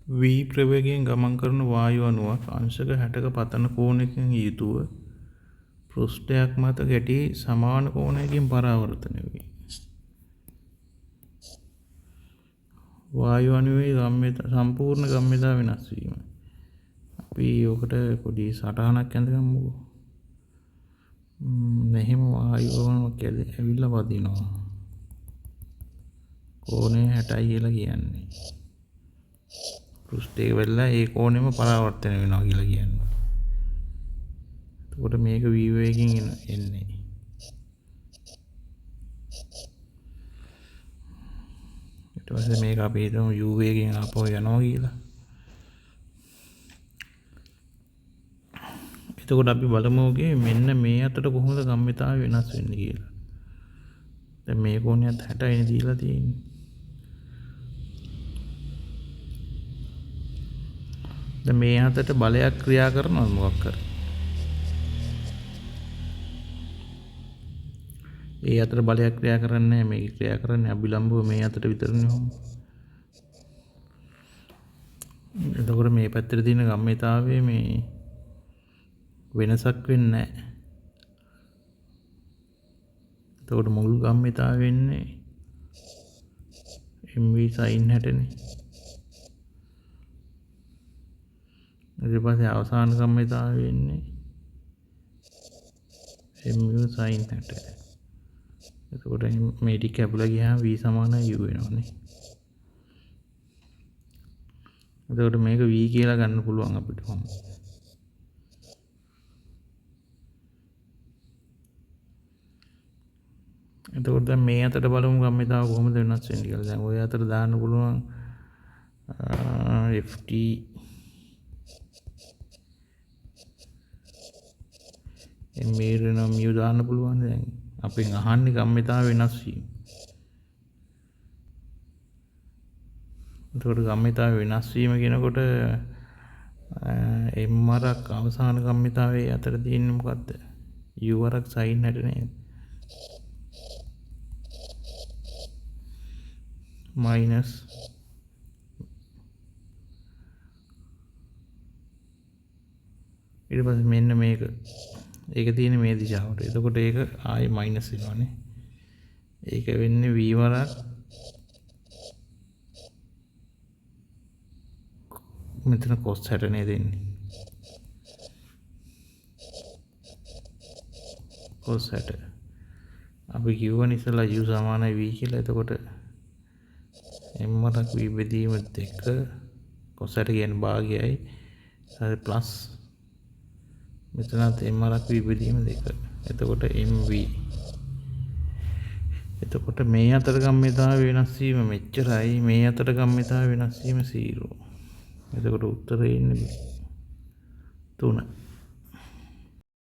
V ප්‍රවේගයෙන් ගමන් කරන වායු අණුවක් අංශක 60ක පතන කෝණයකින් යුතුව පෘෂ්ඨයක් මත ගැටි සමාන කෝණයකින් පරාවර්තනය වේ. වායු අණුවේ සම්පූර්ණ ගම්‍යතා වෙනස් වීම. අපි ඔකට පොඩි සටහනක් ඇඳගමුකෝ. මෙහෙම වායු අණුවක් ඇවිල්ලා වදිනවා. කෝණය 60යි කියලා කියන්නේ. පෘෂ්ඨයක වෙලා ඒ කෝණයම පරාවර්තනය වෙනවා කියලා කියන්නේ. එතකොට මේක v වේගයෙන් එන්නේ. ඊට පස්සේ මේක අපි හිතමු u වේගයෙන් ආපහු යනවා කියලා. එතකොට අපි බලමු මෙන්න මේ අතට කොහොමද ගම්‍යතාවය වෙනස් වෙන්නේ කියලා. දැන් මේ කෝණයත් 60යි දීලා තියෙන්නේ. දැන් මේ අතට බලයක් ක්‍රියා කරනවා මොකක් කරේ. ඒ අතට බලයක් ක්‍රියා කරන්නේ නැහැ. මේක ක්‍රියා කරන්නේ අභිලම්බව මේ අතට විතරනේ. එතකොට මේ පැත්තේ තියෙන ගම්‍යතාවයේ මේ වෙනසක් වෙන්නේ නැහැ. එතකොට මුල් ගම්‍යතාවය වෙන්නේ mv sin 60නේ. ඊට පස්සේ අවසාන ගම්‍යතාවය වෙන්නේ mu sin 60. එතකොට මේ ටික කැපුලා ගියාම v සමාන u වෙනවනේ. එතකොට මේක v කියලා ගන්න පුළුවන් අපිට. එතකොට දැන් මේ අතට බලමු ගම්‍යතාව කොහොමද වෙනස් වෙන්නේ කියලා. දැන් ඔය අතට දාන්න පුළුවන් ft මේරන mu දාන්න පුළුවන්. දැන් අපෙන් අහන්නේ ගම්‍යතාව වෙනස් වීම. එතකොට ගම්‍යතාව වෙනස් වීම කියනකොට m වරක් අවසාන ගම්‍යතාවයේ අතර තියෙන්නේ මොකද්ද? u වරක් sin 60 නේද? minus ඊට පස්සේ මෙන්න මේක ඒක තියෙන මේ දිශාවට. එතකොට ඒක ආයි මයිනස් වෙනවානේ. ඒක වෙන්නේ v වරක් මෙතන cos 60 නේ දෙන්නේ. cos 60 අපි කියවන ඉස්සලා u සමානයි v කියලා. එතකොට m වරක් v බෙදීම 2 cos 60 කියන්නේ භාගයයි. ඊට ප්ලස් මෙතනත් m වරක් v බෙදීම 2. එතකොට mv. එතකොට මේ අතර ගම්‍යතාව වෙනස් වීම මෙච්චරයි. මේ අතර ගම්‍යතාව වෙනස් වීම 0. එතකොට උත්තරේ ඉන්නේ 3.